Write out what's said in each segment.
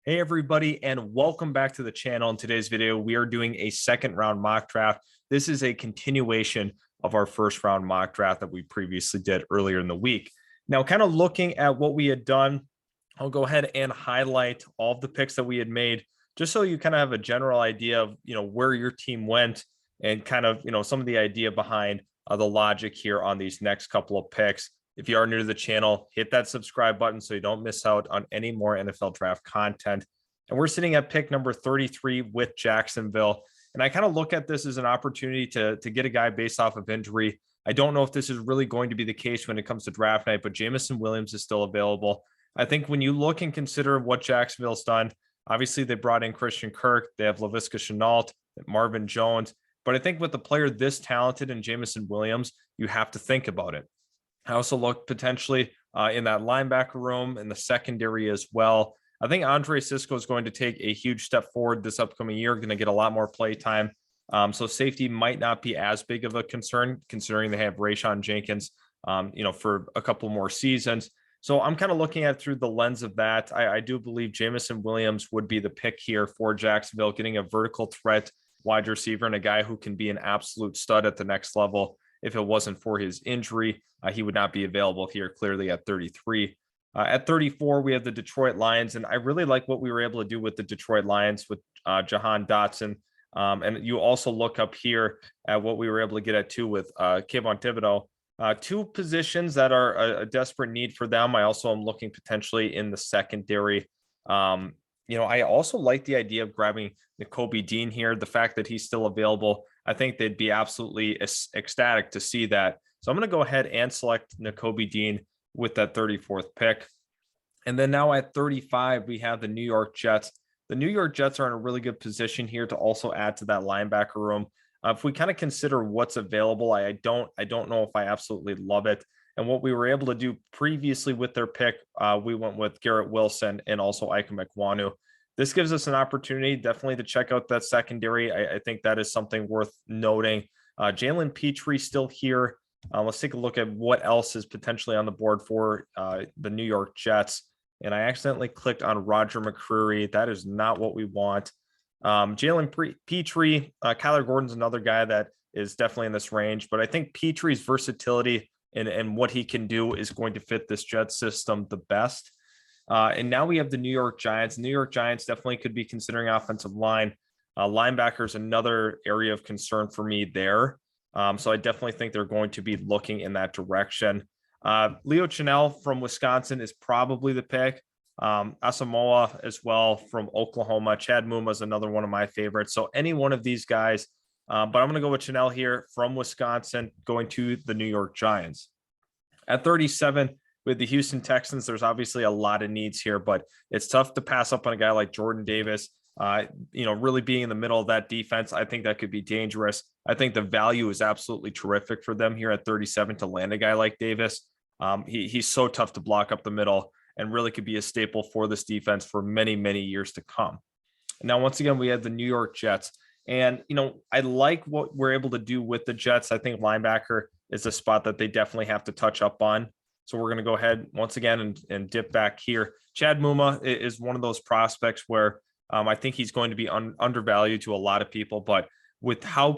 Hey everybody, and welcome back to the channel. In today's video, we are doing a second round mock draft. This is a continuation of our first round mock draft that we previously did earlier in the week. Now, kind of looking at what we had done, I'll go ahead and highlight all of the picks that we had made, just so you kind of have a general idea of where your team went and kind of some of the idea behind the logic here on these next couple of picks. If you are new to the channel, hit that subscribe button so you don't miss out on any more NFL draft content. And we're sitting at pick number 33 with Jacksonville. And I kind of look at this as an opportunity to get a guy based off of injury. I don't know if this is really going to be the case when it comes to draft night, but Jameson Williams is still available. I think when you look and consider what Jacksonville's done, obviously they brought in Christian Kirk. They have Laviska Shenault, Marvin Jones. But I think with a player this talented in Jameson Williams, you have to think about it. I also look potentially in that linebacker room in the secondary as well. I think Andre Cisco is going to take a huge step forward this upcoming year, going to get a lot more play time. So safety might not be as big of a concern considering they have Rayshon Jenkins, for a couple more seasons. So I'm kind of looking at it through the lens of that. I do believe Jameson Williams would be the pick here for Jacksonville, getting a vertical threat wide receiver and a guy who can be an absolute stud at the next level. If it wasn't for his injury, he would not be available here clearly at 33. At 34, we have the Detroit Lions, and I really like what we were able to do with the Detroit Lions with Jahan Dotson. And you also look up here at what we were able to get at too with Kayvon Thibodeaux. Two positions that are a desperate need for them. I also am looking potentially in the secondary. I also like the idea of grabbing Nakobe Dean here. The fact that he's still available, I think they'd be absolutely ecstatic to see that. So I'm going to go ahead and select Nakobe Dean with that 34th pick. And then now at 35, we have the New York Jets. The New York Jets are in a really good position here to also add to that linebacker room. If we kind of consider what's available, I don't know if I absolutely love it. And what we were able to do previously with their pick, we went with Garrett Wilson and also Ike Mekwonu. This gives us an opportunity definitely to check out that secondary. I think that is something worth noting. Jalen Petrie still here. Let's take a look at what else is potentially on the board for the New York Jets. And I accidentally clicked on Roger McCreary. That is not what we want. Jalen Petrie, Kyler Gordon's another guy that is definitely in this range. But I think Petrie's versatility and what he can do is going to fit this Jet system the best. And now we have the New York Giants. New York Giants definitely could be considering offensive line. Linebacker is another area of concern for me there. So I definitely think they're going to be looking in that direction. Leo Chenal from Wisconsin is probably the pick. Asamoah as well from Oklahoma. Chad Mumma is another one of my favorites. So any one of these guys. But I'm going to go with Chenal here from Wisconsin going to the New York Giants. At 37, with the Houston Texans, there's obviously a lot of needs here, but it's tough to pass up on a guy like Jordan Davis. Really being in the middle of that defense, I think that could be dangerous. I think the value is absolutely terrific for them here at 37 to land a guy like Davis. He's so tough to block up the middle and really could be a staple for this defense for many, many years to come. Now, once again, we have the New York Jets. And, I like what we're able to do with the Jets. I think linebacker is a spot that they definitely have to touch up on. So we're going to go ahead once again and dip back here. Chad Mumma is one of those prospects where I think he's going to be undervalued to a lot of people, but with how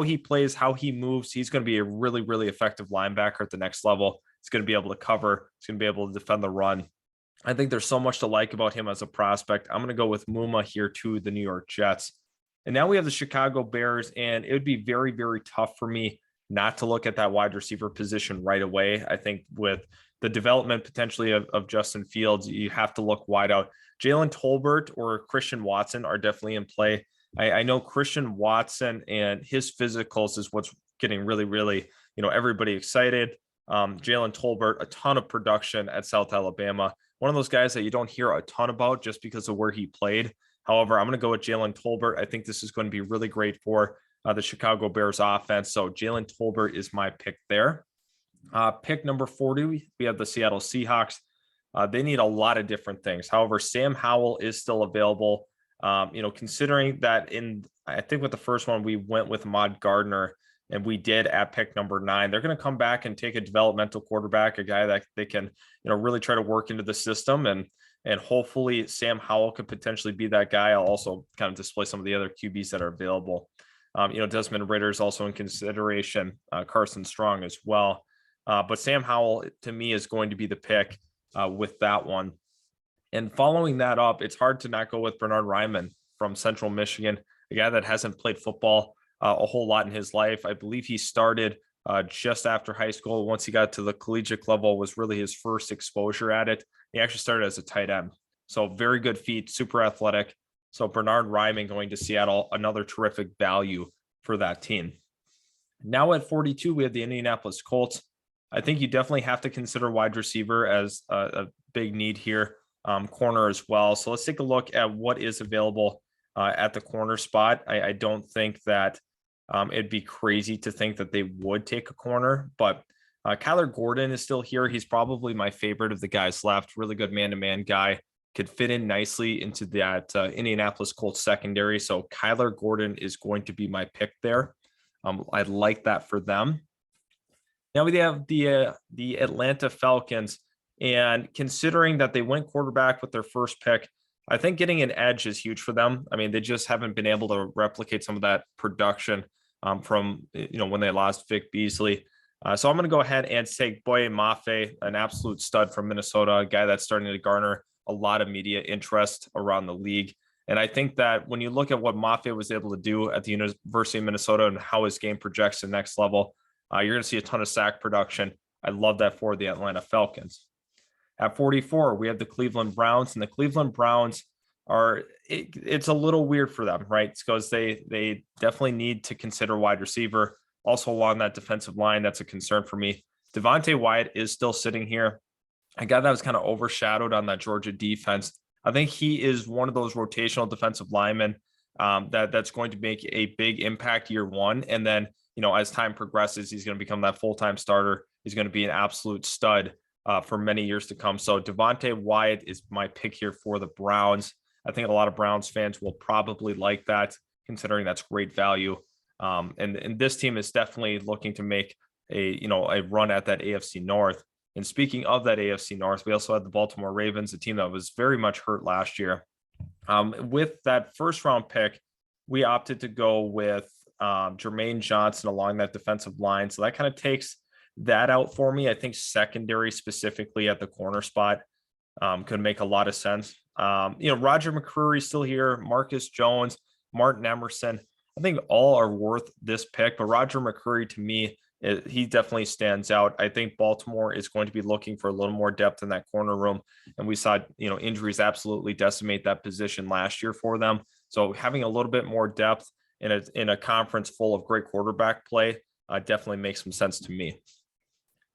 he plays, how he moves, he's going to be a really, really effective linebacker at the next level. He's going to be able to cover. He's going to be able to defend the run. I think there's so much to like about him as a prospect. I'm going to go with Mumma here to the New York Jets. And now we have the Chicago Bears, and it would be very, very tough for me not to look at that wide receiver position right away. I think with the development potentially of Justin Fields, you have to look wide out. Jalen Tolbert or Christian Watson are definitely in play. I know Christian Watson and his physicals is what's getting really, really, everybody excited. Jalen Tolbert, a ton of production at South Alabama. One of those guys that you don't hear a ton about just because of where he played. However, I'm going to go with Jalen Tolbert. I think this is going to be really great for the Chicago Bears offense. So Jalen Tolbert is my pick there. Pick number 40, we have the Seattle Seahawks. They need a lot of different things. However, Sam Howell is still available. Considering that I think with the first one, we went with Ahmad Gardner and we did at pick number 9. They're going to come back and take a developmental quarterback, a guy that they can, really try to work into the system. And And hopefully Sam Howell could potentially be that guy. I'll also kind of display some of the other QBs that are available. Desmond Ridder is also in consideration, Carson Strong as well. But Sam Howell, to me, is going to be the pick with that one. And following that up, it's hard to not go with Bernhard Raimann from Central Michigan, a guy that hasn't played football a whole lot in his life. I believe he started just after high school. Once he got to the collegiate level, was really his first exposure at it. He actually started as a tight end. So very good feet, super athletic. So Bernhard Raimann going to Seattle, another terrific value for that team. Now at 42, we have the Indianapolis Colts. I think you definitely have to consider wide receiver as a big need here, corner as well. So let's take a look at what is available at the corner spot. I don't think that it'd be crazy to think that they would take a corner, but Kyler Gordon is still here. He's probably my favorite of the guys left. Really good man-to-man guy. Could fit in nicely into that Indianapolis Colts secondary. So Kyler Gordon is going to be my pick there. I like that for them. Now we have the Atlanta Falcons, and considering that they went quarterback with their first pick, I think getting an edge is huge for them. I mean, they just haven't been able to replicate some of that production from when they lost Vic Beasley. So I'm going to go ahead and take Boye Mafe, an absolute stud from Minnesota, a guy that's starting to garner a lot of media interest around the league. And I think that when you look at what Mafe was able to do at the University of Minnesota and how his game projects to the next level, you're going to see a ton of sack production. I love that for the Atlanta Falcons. At 44, we have the Cleveland Browns, and the Cleveland Browns it's a little weird for them, right? It's because they definitely need to consider wide receiver. Also along that defensive line, that's a concern for me. Devontae Wyatt is still sitting here. A guy that was kind of overshadowed on that Georgia defense. I think he is one of those rotational defensive linemen that's going to make a big impact year one. And then, as time progresses, he's going to become that full-time starter. He's going to be an absolute stud for many years to come. So Devontae Wyatt is my pick here for the Browns. I think a lot of Browns fans will probably like that, considering that's great value. And this team is definitely looking to make a run at that AFC North. And speaking of that AFC North, we also had the Baltimore Ravens, a team that was very much hurt last year. With that first round pick, we opted to go with Jermaine Johnson along that defensive line. So that kind of takes that out for me. I think secondary, specifically at the corner spot, could make a lot of sense. Roger McCreary still here, Marcus Jones, Martin Emerson. I think all are worth this pick, but Roger McCreary, to me, he definitely stands out. I think Baltimore is going to be looking for a little more depth in that corner room. And we saw, injuries absolutely decimate that position last year for them. So having a little bit more depth in a conference full of great quarterback play definitely makes some sense to me.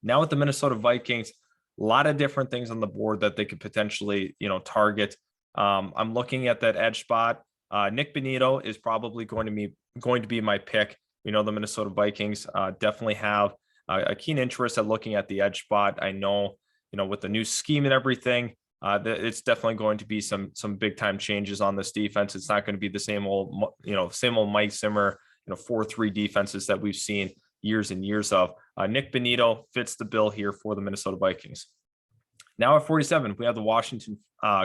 Now with the Minnesota Vikings, a lot of different things on the board that they could potentially, target. I'm looking at that edge spot. Nick Bonito is probably going to be my pick. The Minnesota Vikings definitely have a keen interest at looking at the edge spot. I know, with the new scheme and everything, it's definitely going to be some big time changes on this defense. It's not going to be the same old Mike Zimmer, 4-3 defenses that we've seen years and years of. Nick Bonito fits the bill here for the Minnesota Vikings. Now at 47, we have the Washington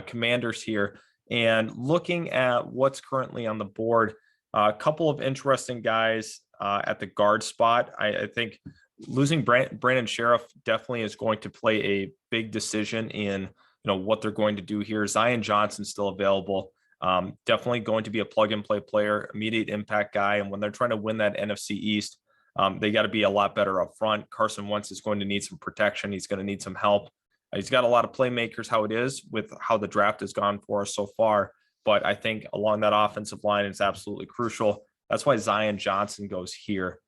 Commanders here, and looking at what's currently on the board, a couple of interesting guys at the guard spot. I think losing Brandon Sheriff definitely is going to play a big decision in what they're going to do here. Zion Johnson still available. Definitely going to be a plug and play player, immediate impact guy. And when they're trying to win that NFC East, they got to be a lot better up front. Carson Wentz is going to need some protection. He's going to need some help. He's got a lot of playmakers, how it is with how the draft has gone for us so far. But I think along that offensive line, it's absolutely crucial. That's why Zion Johnson goes here.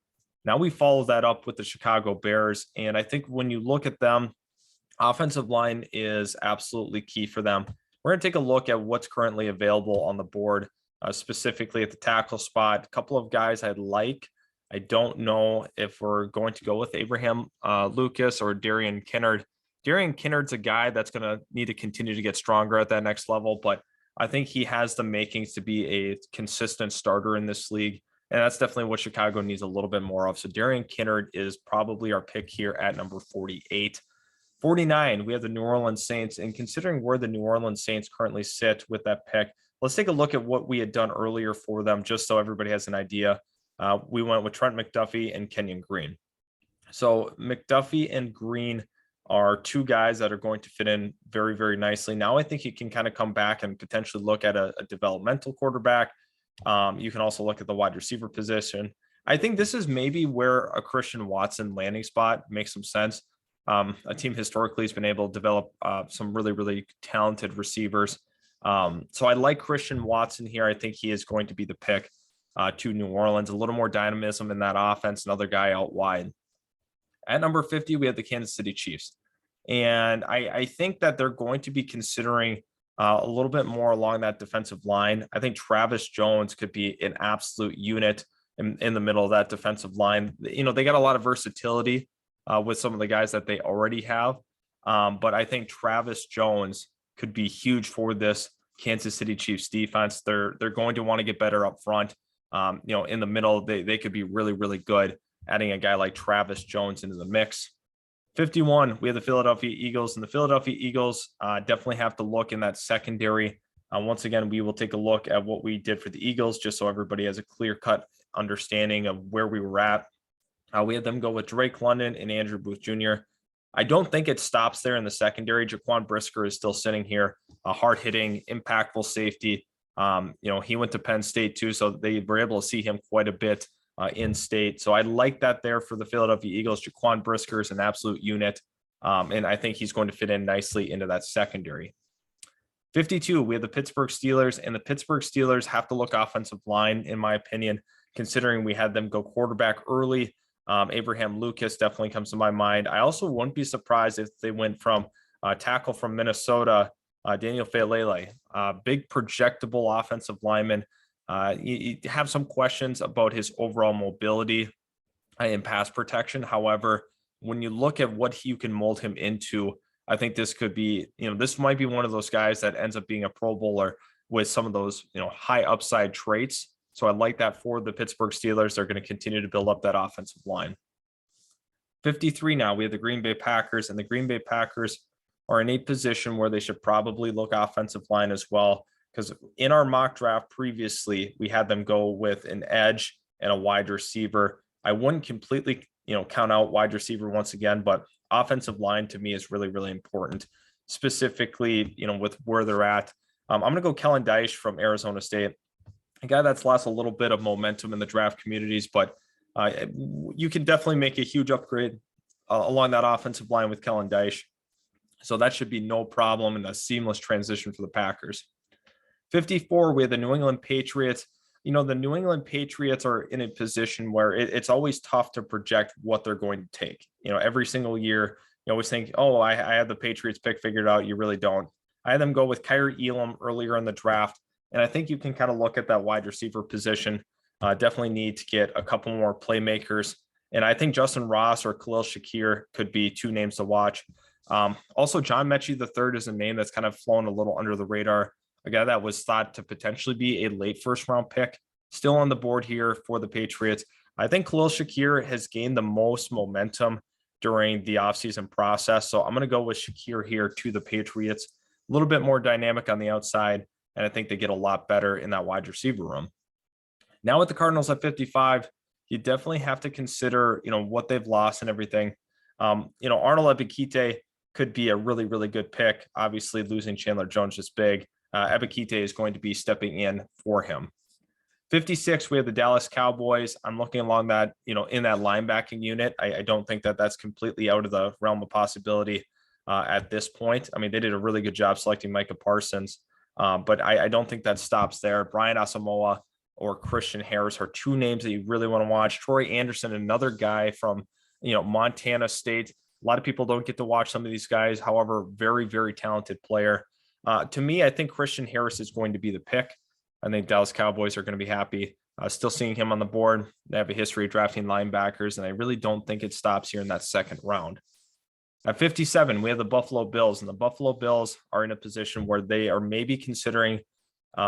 Now we follow that up with the Chicago Bears. And I think when you look at them, offensive line is absolutely key for them. We're going to take a look at what's currently available on the board, specifically at the tackle spot. A couple of guys I'd like. I don't know if we're going to go with Abraham Lucas or Darian Kennard. Darian Kennard's a guy that's going to need to continue to get stronger at that next level, but I think he has the makings to be a consistent starter in this league. And that's definitely what Chicago needs a little bit more of. So Darian Kennard is probably our pick here at number 48. 49, we have the New Orleans Saints. And considering where the New Orleans Saints currently sit with that pick, let's take a look at what we had done earlier for them, just so everybody has an idea. We went with Trent McDuffie and Kenyon Green. So McDuffie and Green are two guys that are going to fit in very, very nicely. Now I think you can kind of come back and potentially look at a developmental quarterback. You can also look at the wide receiver position. I think this is maybe where a Christian Watson landing spot makes some sense. A team historically has been able to develop some really, really talented receivers. So I like Christian Watson here. I think he is going to be the pick to New Orleans. A little more dynamism in that offense, another guy out wide. At number 50, we have the Kansas City Chiefs. And I think that they're going to be considering a little bit more along that defensive line. I think Travis Jones could be an absolute unit in the middle of that defensive line. You know, they got a lot of versatility with some of the guys that they already have. But I think Travis Jones could be huge for this Kansas City Chiefs defense. They're going to want to get better up front. You know, in the middle, they could be really, really good, adding a guy like Travis Jones into the mix. 51, we have the Philadelphia Eagles, and the Philadelphia Eagles definitely have to look in that secondary. Once again, we will take a look at what we did for the Eagles, just so everybody has a clear-cut understanding of where we were at. We had them go with Drake London and Andrew Booth Jr. I don't think it stops there in the secondary. Jaquan Brisker is still sitting here, a hard-hitting, impactful safety. You know, he went to Penn State too, so they were able to see him quite a bit in state. So I like that there for the Philadelphia Eagles. Jaquan Brisker is an absolute unit, and I think he's going to fit in nicely into that secondary. 52, we have the Pittsburgh Steelers, and the Pittsburgh Steelers have to look offensive line, in my opinion, considering we had them go quarterback early. Abraham Lucas definitely comes to my mind. I also wouldn't be surprised if they went from tackle from Minnesota, Daniel Faalele, big projectable offensive lineman. You have some questions about his overall mobility and pass protection. However, when you look at what you can mold him into, I think this could be, you know, this might be one of those guys that ends up being a Pro Bowler with some of those, you know, high upside traits. So I like that for the Pittsburgh Steelers. They're going to continue to build up that offensive line. 53 now, we have the Green Bay Packers, and the Green Bay Packers are in a position where they should probably look offensive line as well, because in our mock draft previously, we had them go with an edge and a wide receiver. I wouldn't completely, you know, count out wide receiver once again, but offensive line to me is really, really important, specifically, you know, with where they're at. I'm going to go Kellen Dyche from Arizona State, a guy that's lost a little bit of momentum in the draft communities, but you can definitely make a huge upgrade along that offensive line with Kellen Dyche. So that should be no problem and a seamless transition for the Packers. 54, we have the New England Patriots. You know, the New England Patriots are in a position where it's always tough to project what they're going to take. You know, every single year, you always think, oh, I have the Patriots pick figured out. You really don't. I had them go with Kyrie Elam earlier in the draft. And I think you can kind of look at that wide receiver position. Definitely need to get a couple more playmakers. And I think Justin Ross or Khalil Shakir could be two names to watch. Also, John Mechie III is a name that's kind of flown a little under the radar. A guy that was thought to potentially be a late first round pick, still on the board here for the Patriots. I think Khalil Shakir has gained the most momentum during the offseason process. So I'm going to go with Shakir here to the Patriots. A little bit more dynamic on the outside, and I think they get a lot better in that wide receiver room. Now with the Cardinals at 55, you definitely have to consider, you know, what they've lost and everything. You know, Arnold Ebiketie could be a really, really good pick. Obviously, losing Chandler Jones is big. Ebiketie is going to be stepping in for him. 56, we have the Dallas Cowboys. I'm looking along that, you know, in that linebacking unit. I don't think that that's completely out of the realm of possibility at this point. I mean, they did a really good job selecting Micah Parsons, but I don't think that stops there. Brian Asamoah or Christian Harris are two names that you really want to watch. Troy Anderson, another guy from, you know, Montana State. A lot of people don't get to watch some of these guys. However, very, very talented player. To me, I think Christian Harris is going to be the pick. I think Dallas Cowboys are going to be happy. Still seeing him on the board. They have a history of drafting linebackers, and I really don't think it stops here in that second round. At 57, we have the Buffalo Bills, and the Buffalo Bills are in a position where they are maybe considering, you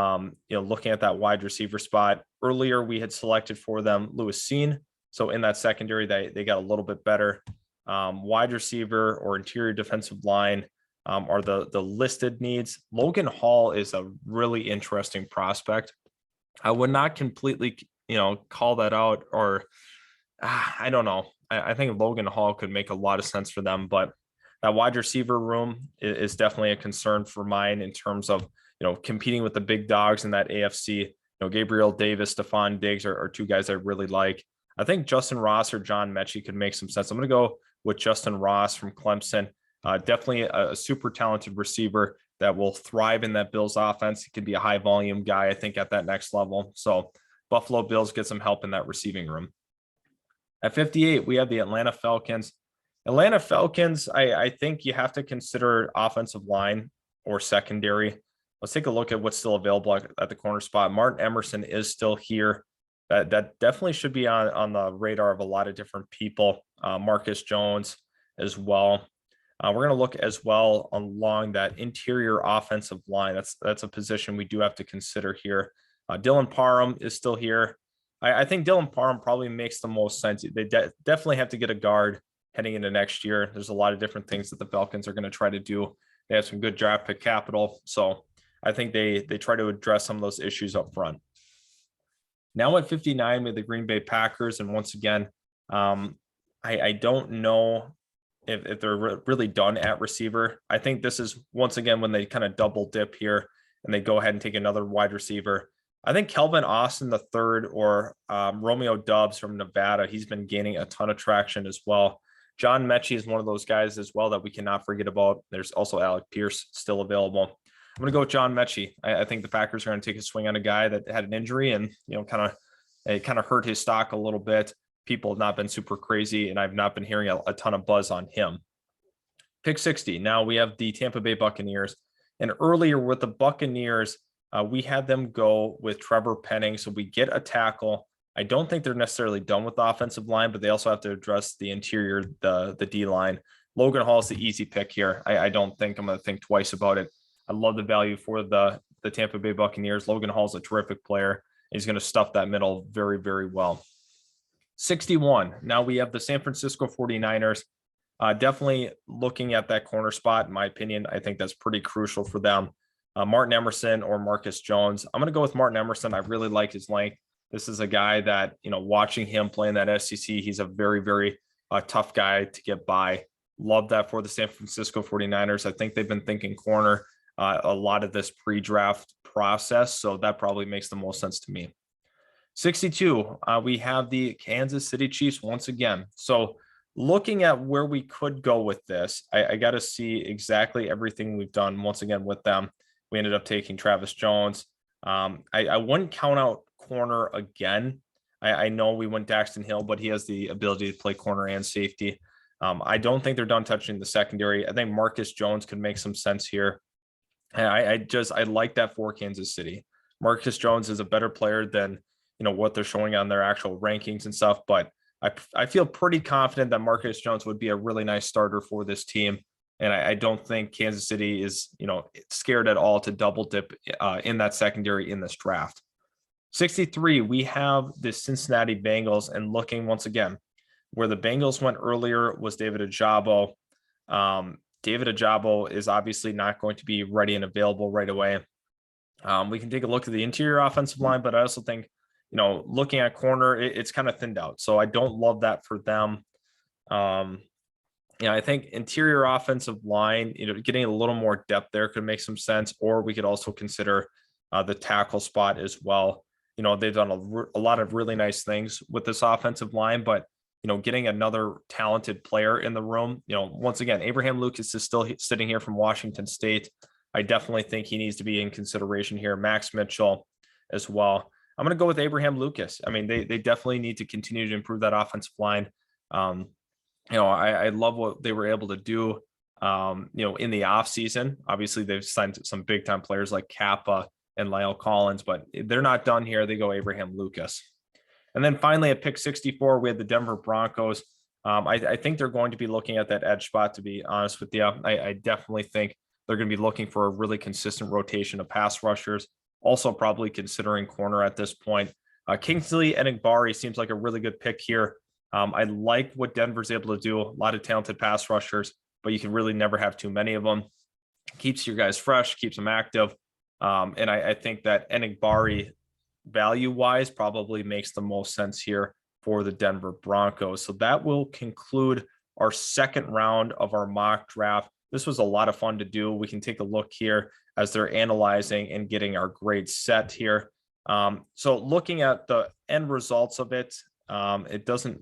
know, looking at that wide receiver spot. Earlier, we had selected for them Lewis Cine. So in that secondary, they got a little bit better. Wide receiver or interior defensive line are the listed needs. Logan Hall is a really interesting prospect. I would not completely, call that out, or I don't know. I think Logan Hall could make a lot of sense for them, but that wide receiver room is definitely a concern for mine in terms of, competing with the big dogs in that AFC. Gabriel Davis, Stephon Diggs are two guys I really like. I think Justin Ross or John Mechie could make some sense. I'm going to go with Justin Ross from Clemson. Definitely a super talented receiver that will thrive in that Bills offense. He could be a high volume guy, I think, at that next level. So Buffalo Bills get some help in that receiving room. At 58, we have the Atlanta Falcons. Atlanta Falcons, I think you have to consider offensive line or secondary. Let's take a look at what's still available at the corner spot. Martin Emerson is still here. That definitely should be on the radar of a lot of different people. Marcus Jones as well. We're going to look as well along that interior offensive line. That's a position we do have to consider here. Dylan Parham is still here. I think Dylan Parham probably makes the most sense. They definitely have to get a guard heading into next year. There's a lot of different things that the Falcons are going to try to do. They have some good draft pick capital. So I think they try to address some of those issues up front. Now at 59, we have the Green Bay Packers. And once again, I don't know if they're really done at receiver. I think this is, once again, when they kind of double dip here and they go ahead and take another wide receiver. I think Kelvin Austin III or Romeo Doubs from Nevada, he's been gaining a ton of traction as well. John Mechie is one of those guys as well that we cannot forget about. There's also Alec Pierce still available. I'm going to go with John Mechie. I think the Packers are going to take a swing on a guy that had an injury and, it kind of hurt his stock a little bit. People have not been super crazy, and I've not been hearing a ton of buzz on him. Pick 60. Now we have the Tampa Bay Buccaneers. And earlier with the Buccaneers, we had them go with Trevor Penning. So we get a tackle. I don't think they're necessarily done with the offensive line, but they also have to address the interior, the D line. Logan Hall is the easy pick here. I don't think I'm going to think twice about it. I love the value for the Tampa Bay Buccaneers. Logan Hall is a terrific player. He's going to stuff that middle very, very well. 61. Now we have the San Francisco 49ers. Definitely looking at that corner spot, in my opinion. I think that's pretty crucial for them. Martin Emerson or Marcus Jones. I'm going to go with Martin Emerson. I really like his length. This is a guy that, watching him play in that SEC, he's a very, very tough guy to get by. Love that for the San Francisco 49ers. I think they've been thinking corner a lot of this pre-draft process, so that probably makes the most sense to me. 62, we have the Kansas City Chiefs once again. So looking at where we could go with this, I got to see exactly everything we've done once again with them. We ended up taking Travis Jones. I wouldn't count out corner again. I know we went Daxton Hill, but he has the ability to play corner and safety. I don't think they're done touching the secondary. I think Marcus Jones could make some sense here. I like that for Kansas City. Marcus Jones is a better player than what they're showing on their actual rankings and stuff, but I feel pretty confident that Marcus Jones would be a really nice starter for this team. And I don't think Kansas City is, scared at all to double dip in that secondary in this draft. 63, we have the Cincinnati Bengals, and looking once again, where the Bengals went earlier was David Ajabo. David Ajabo is obviously not going to be ready and available right away. We can take a look at the interior offensive line, but I also think, looking at corner, it's kind of thinned out. So I don't love that for them. I think interior offensive line, getting a little more depth there could make some sense, or we could also consider the tackle spot as well. They've done a lot of really nice things with this offensive line, but getting another talented player in the room, once again, Abraham Lucas is still sitting here from Washington State. I definitely think he needs to be in consideration here. Max Mitchell as well. I'm going to go with Abraham Lucas. I mean, they definitely need to continue to improve that offensive line. I love what they were able to do, in the offseason. Obviously, they've signed some big time players like Kappa and Lyle Collins, but they're not done here. They go Abraham Lucas. And then finally at pick 64, we had the Denver Broncos. I think they're going to be looking at that edge spot, to be honest with you. I definitely think they're going to be looking for a really consistent rotation of pass rushers. Also probably considering corner at this point. Kingsley Enagbari seems like a really good pick here. I like what Denver's able to do. A lot of talented pass rushers, but you can really never have too many of them. Keeps your guys fresh, keeps them active. And I think that Enigbari value-wise probably makes the most sense here for the Denver Broncos. So that will conclude our second round of our mock draft. This was a lot of fun to do. We can take a look here as they're analyzing and getting our grades set here. So looking at the end results of it, it doesn't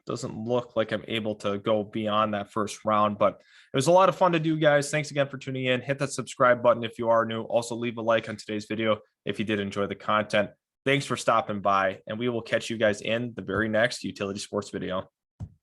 look like I'm able to go beyond that first round, but it was a lot of fun to do, guys. Thanks again for tuning in. Hit that subscribe button if you are new. Also leave a like on today's video if you did enjoy the content. Thanks for stopping by, and we will catch you guys in the very next Utility Sports video.